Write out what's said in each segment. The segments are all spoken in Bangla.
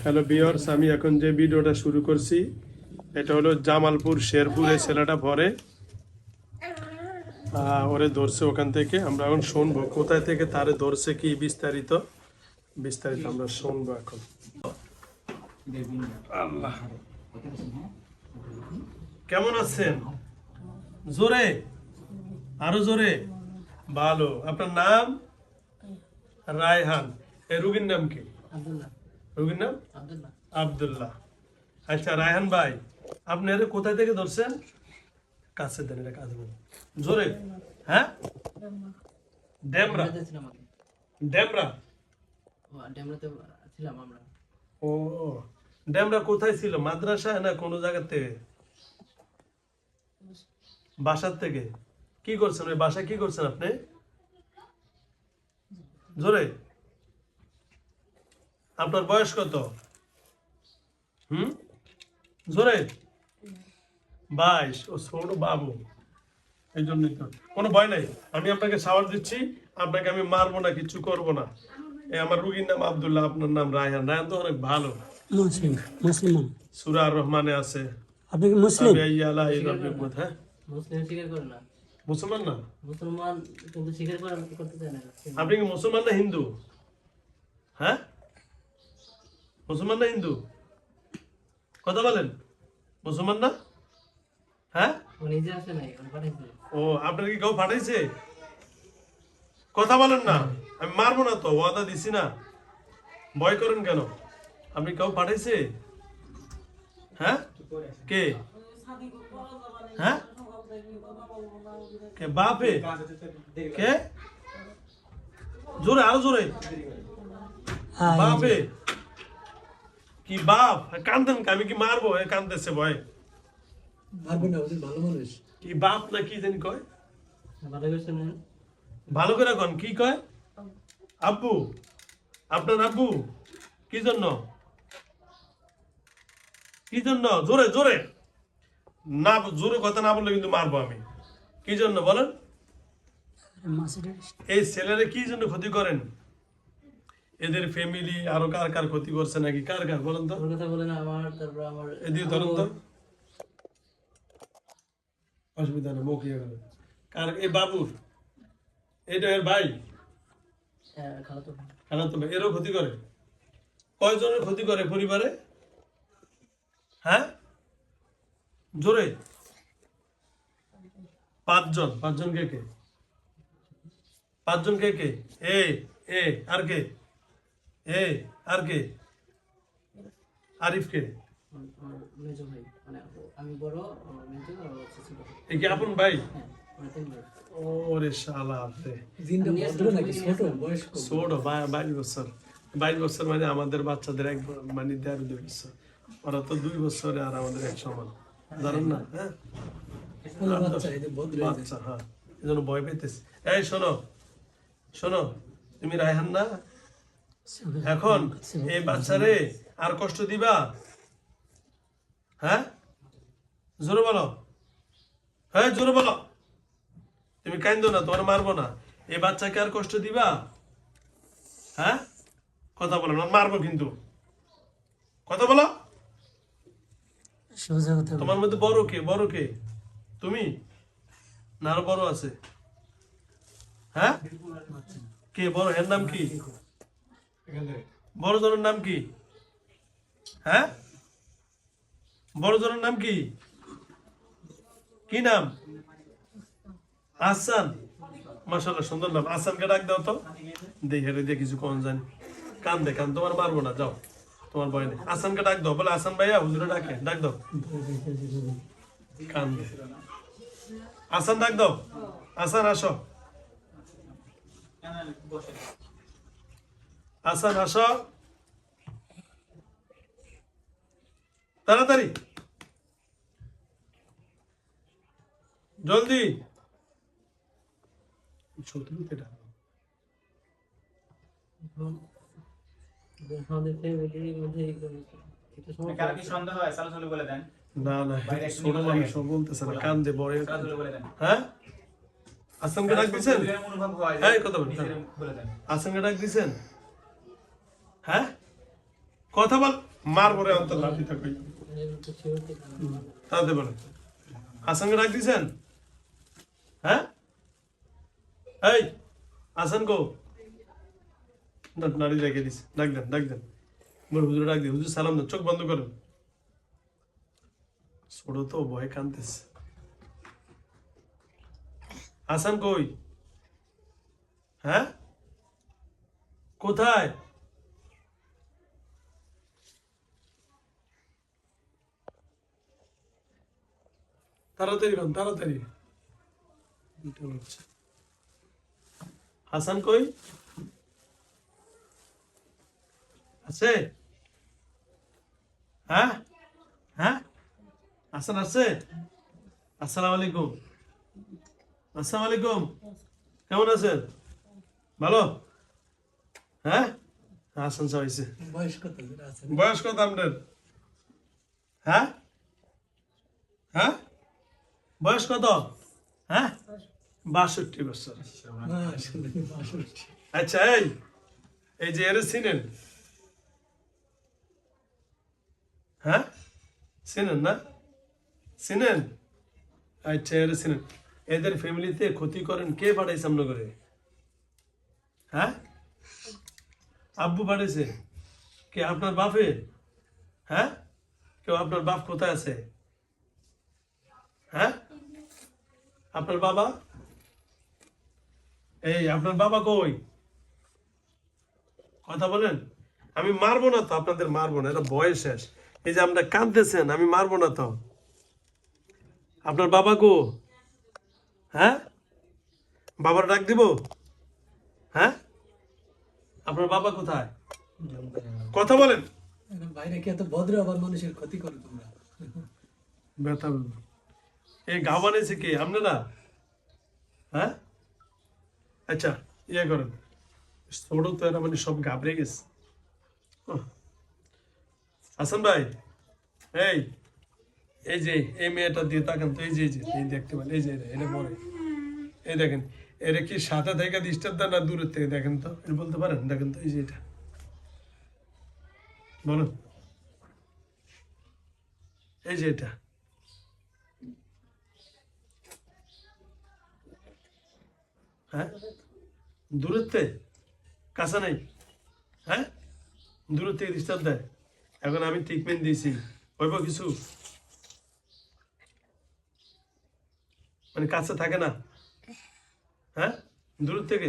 হ্যালো ভিউয়ার্স, আমি এখন যে ভিডিওটা শুরু করছি এটা হলো জামালপুর শেরপুরে ছেলেটা ভরে ওরে ধরছে ওখান থেকে। আমরা এখন শুনবো কোথায় থেকে তারে ধরছে, কি বিস্তারিত আমরা শুনবো এখন। আল্লাহ, কেমন আছেন? জোরে, আরো জোরে। ভালো। আপনার নাম? রায়হান। এই রুগীর নাম কি? রুগীর নাম আব্দুল্লাহ। আচ্ছা রায়হান ভাই, আপনি এর কোথায় থেকে ধরছেন? কাছে দেন, এটা কাছে দেন, জোরে। হ্যাঁ, ডেমরা। ডেমরা ছিলাম আমরা। ও, ডেমরা কোথায় ছিল? মাদ্রাসায় না কোনো জায়গা থেকে? বাসার থেকে? কি করছেন ওই বাসায়? কি করছেন আপনি? জোরে। আপনার বয়স কত? জোরে। 22। ও ছোট বাবু, এই জন্যই তো। কোনো ভয় নাই, আমি আপনাকে সাওয়ার দিচ্ছি, আপনাকে আমি মারবো না, কিছু করবো না। এই আমার রুগীর নাম আব্দুল্লাহ, আপনার নাম রায়হান। রায়হান তো অনেক ভালো। মুসলিম। সূরা আর রহমানে আছে। আপনি কি মুসলিম? হ্যাঁ, মুসলিম স্বীকার করে না। মুসলমান না? মুসলমান কিন্তু স্বীকার করতে চায় না। আপনি কি মুসলমান না হিন্দু? হ্যাঁ, মুসলমান না হিন্দু? কথা বলেন। মুসলমান না? হ্যাঁ, ও নিজে আসে নাই, ও পাঠাইছে। ও, আপনার কি কেউ পাঠাইছে? কথা বলেন না, আমি মারবো না তো, ওয়াদা দিছি না। ভয় করেন কেন? আপনি কেউ পাঠাইছে? হ্যাঁ, কে? হ্যাঁ, কে? বাপে? কে? জোরে, আরো জোরে। বাপে? কি বাপ? কান্দেন? আমি কি মারবো? কান্দেছে ভয়। মারবেন না, ওদের ভালো মানুষ। কি বাপ না কি জানি কয়? ভালো করছে না। ভালো করে কোন, কি কয়? আব্বু? আপনার আব্বু? কি জন্য? কি জন্য? জোরে জোরে না, জোরে কথা না বললে কিন্তু মারবো আমি। কি জন্য বলেন? এই ছেলেরা কি জন্য ক্ষতি করেন? এদের ফ্যামিলি আরো কার কার ক্ষতি করছে নাকি? কার কার বলেন তো? ওর কথা বলেন আমার, তারপর আমার এদিকে ধরেন তো, অসুবিধা নেই, মুখ ইয়ে করেন। কার? এই বাবুর? এটা এর ভাই? খালাতো ভাই। খালাতো ভাই। এরও ক্ষতি করে? কয়জনের ক্ষতি করে পরিবারে? হ্যাঁ, জোরে। 5 জন। 5 জন কে কে? 5 জন কে কে? এ এ আর কে? এ আর কে? আরিফ কে? আমার মেজো ভাই, মানে আমি বড়, আমার মেজো আর ও ছোট। এই কি আপন ভাই? হ্যাঁ, মানে 3 ভাই। ওরে শালা আপনি দিনটা ভদ্র নাকি ছোট বয়স? ছোট 22 বছর। 22 বছর মানে আমাদের বাচ্চাদের মানে 1.5-2 বছর। ওরা তো 2 বছরে আর আমাদের এক সমান, জানেন না? হ্যাঁ, বাচ্চা, এই যে ভদ্র বাচ্চা। হ্যাঁ, এই জন্য ভয় পেতেছি। এই শোনো শোনো, তুমি রায়হান না? এখন এই বাচ্চারে আর কষ্ট দিবা? হ্যাঁ, জোরে বলো। হ্যাঁ, জোরে বলো। তুমি কান্দো না, তোমার মারবো না। এই বাচ্চাকে আর কষ্ট দিবা? হ্যাঁ, কথা বলো না, মারবো কিন্তু। কথা বলো। সোজা কথা। তোমার মধ্যে বড় কে? বড় কে? তুমি না আরো বড় আছে? হ্যাঁ, কে বড়? এর নাম কি? বড় জনের নাম কি? হ্যাঁ, বড় জনের নাম কি? কি নাম? আহসান। মাশাআল্লাহ, সুন্দর নাম। আহসানকে ডাক দাও তো, দেখে দিয়ে কিছু কোন জানি। কান দে, কান। তোমার মারবো না, যাও, তোমার ভয় নেই। আহসানকে ডাক দাও, বলে আহসান ভাইয়া হুজুরে ডাকে, ডাক দাও। কান দে। আহসান ডাক দাও। আহসান আসো। আহসান আসো তাড়াতাড়ি, জলদি। আমাদের ফ্যামিলির মধ্যে একটু সমস্যা কারো কি সন্দেহ হয়? চালু চালু বলে দেন। না না, ছোট মানুষ বলতেছে না, কান দে বড়। চালু চালু বলে দেন। হ্যাঁ, আসামকে ডাক দিছেন? নিজের অনুভব হয়। হ্যাঁ, কথা বল। নিজের বলে দেন। আসামকে ডাক দিছেন? হ্যাঁ, কথা বল। মারবো রে অন্তর লাঠি থাকবে তাতে বলেন হাসানকে ডাক দিছেন হ্যাঁ এই হাসান গো নাড়ি রেখে দিস ডাক দেন বল হুজুর ডাক দিন হুজুর সালাম দেন চোখ বন্ধ করেন ছোট তো ভয় কানতেছে হাসান কই হ্যাঁ কোথায় তাড়াতাড়ি কর তাড়াতাড়ি হাসান কই আছে হ্যাঁ হ্যাঁ হাসান আছে আসসালামু আলাইকুম আসসালামু আলাইকুম কেমন আছেন ভালো হ্যাঁ হাসান সাহেব বয়স কত যেটা আছে বয়স কত আপনার হ্যাঁ হ্যাঁ বয়স কত হ্যাঁ 62 বছর না আসলে 62 আচ্ছা এই যে এর চিনেন হ্যাঁ চিনেন না চিনেন আচ্ছা এর চিনেন এদের ফ্যামিলিতে ক্ষতি করেন কে পাঠাইছে সামনে করে হ্যাঁ আব্বু পাঠাইছে কে আপনার বাপে হ্যাঁ কেউ আপনার বাপ কোথায় আছে হ্যাঁ আপনার বাবা এই আপনার বাবা কই কথা বলেন আমি মারবো না তো আপনাদের মারবো না এটা বয়স শেষ এই যে আপনারা কাঁদতেছেন আমি মারবো না তো আপনার বাবা কো হ্যাঁ বাবার ডাক দিব হ্যাঁ আপনার বাবা কোথায় কথা বলেন এখন বাইরে কি এত ভদ্র আবার মানুষের ক্ষতি করে তোমরা ব্যথা এই গাও বানিয়েছে কে আপনারা হ্যাঁ আচ্ছা ইয়ে করেন ছোট তো এরা মানে সব ঘাবড়ে গেছে হাসান ভাই এই যে এই মেয়েটা দিয়ে তাকান তো এই যে এই দেখতে পান এই যে এটা পরে এই দেখেন এর কি সাথে থেকে ডিস্টার্ব দেন না দূরের থেকে দেখেন তো এটা বলতে পারেন দেখেন তো এই যে এটা বলুন এই যে এটা হ্যাঁ দূরের থেকে কাছে নেই হ্যাঁ দূরের থেকে ডিস্টার্ব দেয় এখন আমি ট্রিটমেন্ট দিয়েছি হইব কিছু মানে কাছে থাকে না হ্যাঁ দূর থেকে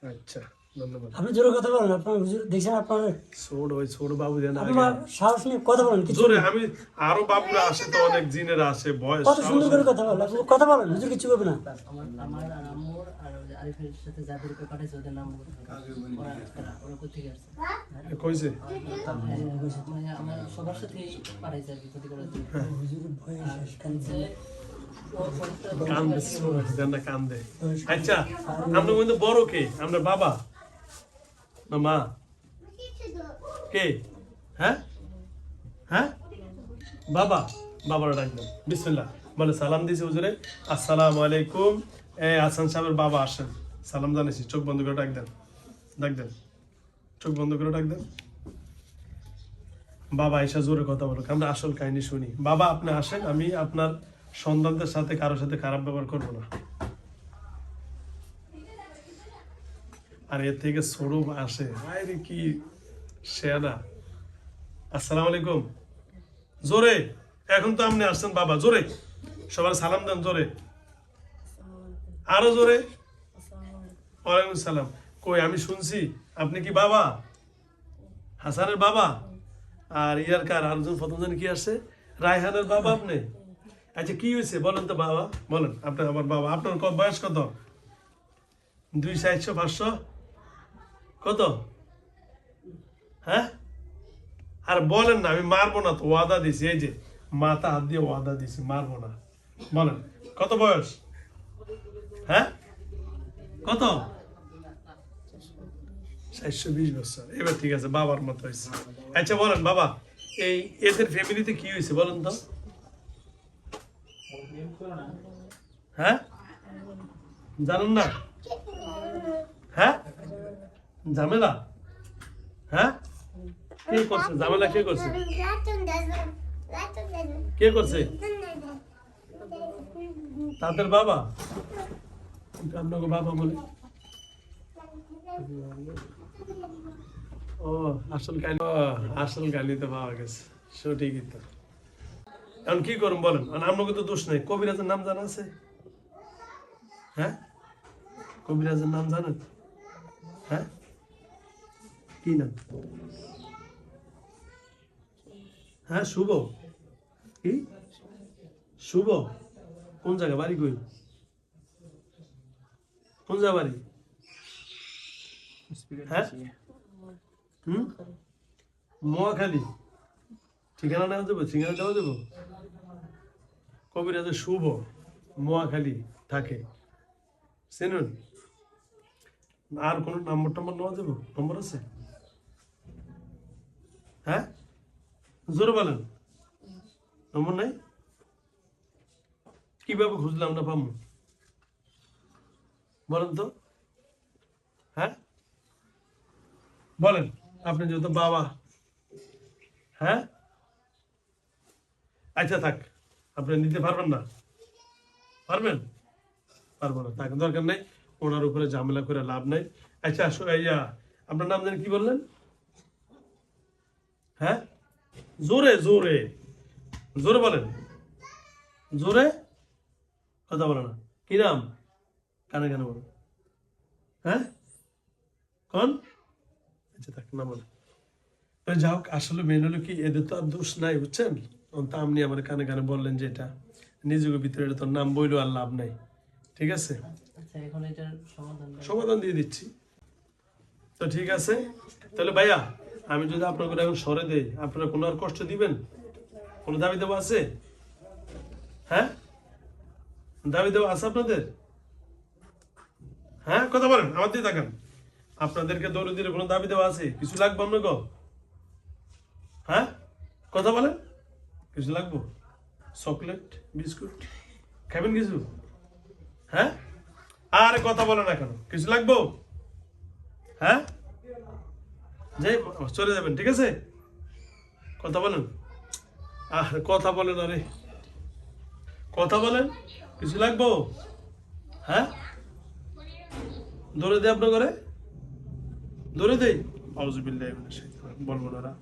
আচ্ছা ধন্যবাদ আপনি জোরে কথা বলেন আপনার হুজুর দেখছেন আপনার ছোট বাবু দেন আপনার সাহস নিয়ে কথা বলেন কিছু জোরে আমি আরো বাবুরা আসে তো অনেক জিনেরা আসে বয়স কত সুন্দর করে কথা বলেন আপনি কথা বলেন হুজুর কিছু করবে না আমার আর আম্মুর আর ওই যে আরিফের সাথে যাদেরকে পাঠাইছে ওদের নাম ওরা কোথেকে আসছে কইছে মানে আমার সবার সাথে পাঠাইছে আর কি ক্ষতি করার জন্য কান্দে কান্দে আচ্ছা আমরা কিন্তু বড় কে আমরা বাবা না মা কে হ্যাঁ হ্যাঁ বাবার ডাকবেন বিসমিল্লাহ বলে সালাম দিয়েছে হুজুরে আসসালামু আলাইকুম হাসান সাহেবের বাবা আসেন সালাম জানিয়েছি চোখ বন্ধ করে ডাক দেন চোখ বন্ধ করে ডাক দেন বাবা এসে জোরে কথা বলো আমরা আসল কাহিনী শুনি বাবা আপনি আসেন আমি আপনার সন্তানদের সাথে কারোর সাথে খারাপ ব্যবহার করবো না আর এর থেকে সরব আসে আরে কি শেয়ানা আসসালামু আলাইকুম জোরে এখন তো আপনি আসছেন বাবা জোরে সবার সালাম দেন জোরে আরো জোরে ওয়ালাইকুম সালাম কই আমি শুনছি আপনি কি বাবা হাসানের বাবা আর ইয়ার কার আরেকজন প্রথম জন কি আসছে রায়হানের বাবা আপনি আচ্ছা কি হয়েছে বলেন তো বাবা বলেন আপনার আমার বাবা আপনার বয়স কত 200 500 কত হ্যাঁ আর বলেন না আমি মারবো না তো ওয়াদা দিছি এই যে মাথা হাত দিয়ে ওয়াদা দিছি মারবো না বলেন কত বয়স হ্যাঁ কত 420 বছর এবার ঠিক আছে বাবার মতো হয়েছে আচ্ছা বলেন বাবা এই এদের ফ্যামিলিতে কি হয়েছে বলেন তো হ্যাঁ জানেন না হ্যাঁ ঝামেলা হ্যাঁ কে করছে ঝামেলা? কে করছে? কে করছে? তাদের বাবা? আপনাকে বাবা বলে? ও আসল কাহিনী তো পাওয়া গেছে, সঠিকই তো। এখন কি করুন বলেন? আপনাকে তো দোষ নেই। কবিরাজের নাম জানা আছে? হ্যাঁ, কবিরাজের নাম জানেন? হ্যাঁ, কি নাম? হ্যাঁ, শুভ। কি শুভ? কোন জায়গা বাড়ি? কই? কোন জায়গা বাড়ি? হ্যাঁ, মহাখালী। ঠিকানা নেওয়া যাবো? ঠিকানা দেওয়া যাবো? কবিরাজের শুভ মহাখালী থাকে, চিনুন? আর কোন নম্বর টম্বর নেওয়া যাবো? নম্বর আছে? হ্যাঁ, জোরে বলেন। নম্বর নাই? কিভাবে খুঁজলে আমরা পাবো বলেন তো? হ্যাঁ, বলেন। আপনি যেহেতু বাবা, হ্যাঁ, আচ্ছা থাক, আপনি নিতে পারবেন না? পারবেন? পারবো না, থাক, দরকার নেই। ওনার উপরে ঝামেলা করে লাভ নাই। আচ্ছা আপনার নাম জানি কি বললেন? হ্যাঁ, জোরে জোরে জোরে বলেন। জোরে কথা বলে না। কি নাম? কানে কানে বলো। হ্যাঁ, কোন? আচ্ছা থাক, না বলে। যাই হোক, আসলে মেন হলো কি, এদের তো আর দোষ নাই, বুঝছেন? তা আপনি আমার কানে কানে বললেন যে এটা নিজের ভিতরে, এটা তোর নাম বইলো আর লাভ নাই। ঠিক আছে, আচ্ছা এখন এটার সমাধান দিয়ে দিচ্ছি। তো ঠিক আছে, তাহলে ভাইয়া আমি যদি আপনাকে এখন সরে দেই, আপনারা কোনো আর কষ্ট দিবেন? কোনো দাবি দেওয়া আছে? হ্যাঁ, দাবি দেওয়া আছে আপনাদের? হ্যাঁ, কথা বলেন, আমার দিয়ে তাকান। আপনাদেরকে দৌড়ে দিলে কোনো দাবি দেওয়া আছে? কিছু লাগবে আপনাকে? হ্যাঁ, কথা বলেন। কিছু লাগবো? চকলেট, বিস্কুট খাবেন কিছু? হ্যাঁ, আর কথা বলেন না কেন? কিছু লাগবো? হ্যাঁ, যাই চলে যাবেন, ঠিক আছে? কথা বলেন। কথা বলেন, আরে কথা বলেন। কিছু লাগবো? হ্যাঁ, দৌড়ে দেয় আপনার ঘরে? দৌড়ে দেই? আউযুবিল্লাহি মিনাশ শাইতানির, বলবো না ওরা।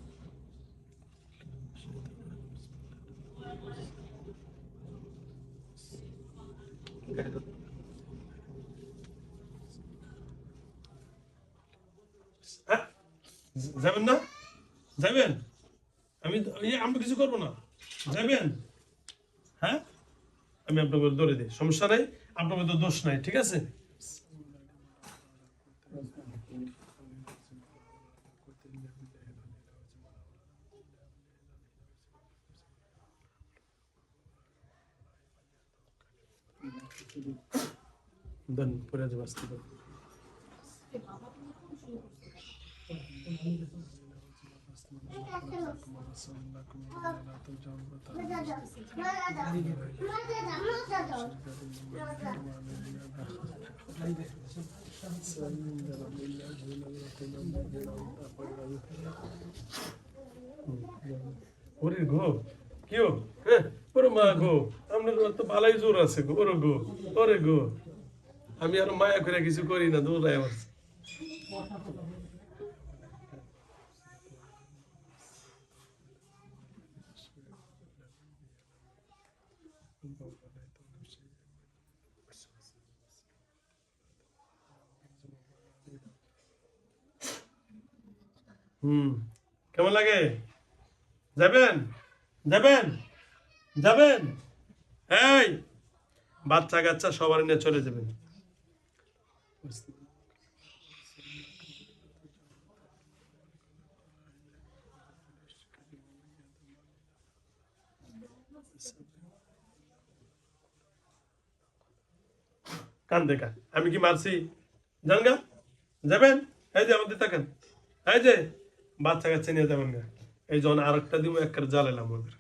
হ্যাঁ, যাবেন না? যাবেন? আমি কিছু করবো না, যাবেন? হ্যাঁ, আমি আপনাকে ধরে দিই, সমস্যা নাই। আপনাকে তো দোষ নাই, ঠিক আছে? দেন, পরে যাবো আসতে পারে। ওরে গো, কেউ? হ্যাঁ, ওরে মা গো, আপনার তো ভালোই জোর আছে গো। ওরে গো, ওরে গো, আমি আর মায়া করে কিছু করি না, দৌড়াই আমার। কেমন লাগে? যাবেন? যাবেন? যাবেন? এই বাচ্চা কাচ্চা সবার নিয়ে চলে যাবেন। কান দেখা আমি কি মারছি? জানগা যাবেন? এই যে আমাদের তাকান, এই যে বাচ্চা কাচ্চা নিয়ে যাবেন গা। এই যখন আর একটা দিব, এক জ্বালালাম ওদের।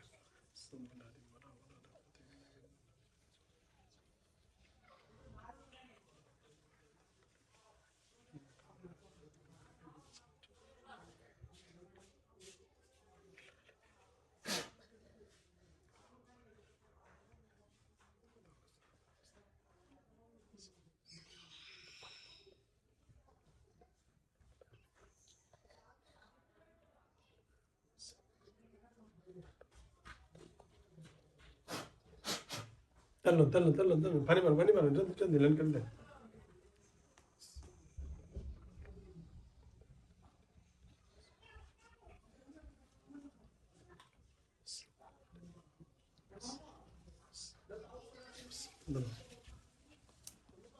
তেল পানি মারো দিলেন কেন দেন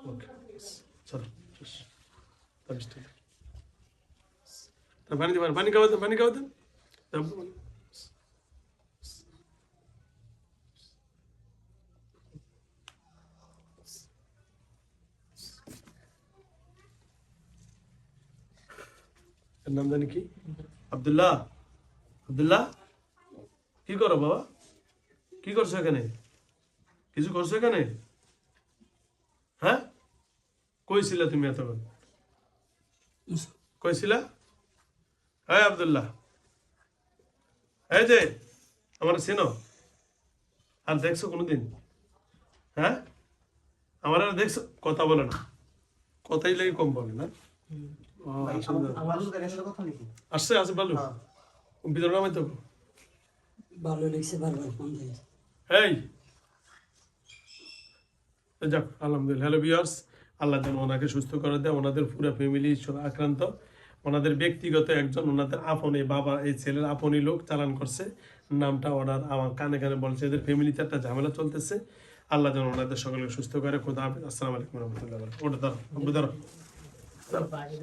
ওকে চলো পানি খাওয়া দেন এর নাম জানি কি আব্দুল্লাহ কি করো বাবা কি করছো এখানে কিছু করছো এখানে হ্যাঁ কই ছিলা তুমি এতক্ষণ কই ছিলা হ্যাঁ আব্দুল্লাহ এই যে আমার চেনো আর দেখছো কোনোদিন হ্যাঁ আমার আর দেখছো কথা বলে না কথাই লাগে কম বলে না আসছে আছে ভালো ভিতরে নামাই তো ভালো লেগেছে বারবার ফোন দিয়ে এই যাক আলহামদুলিল্লাহ হ্যালো ভিউয়ার্স আল্লাহ যেন ওনাকে সুস্থ করে দেয় ওনাদের পুরো ফ্যামিলি আক্রান্ত ওনাদের ব্যক্তিগত একজন ওনাদের আপনি বাবা এই ছেলের আপনি লোক চালান করছে নামটা ওনার আমার কানে কানে বলছে এদের ফ্যামিলিতে একটা ঝামেলা চলতেছে আল্লাহ যেন ওনাদের সকলকে সুস্থ করে খোদা হাফেজ আসসালামু আলাইকুম রহমতুল্লাহ ওটা ধরো ধরো বাইরে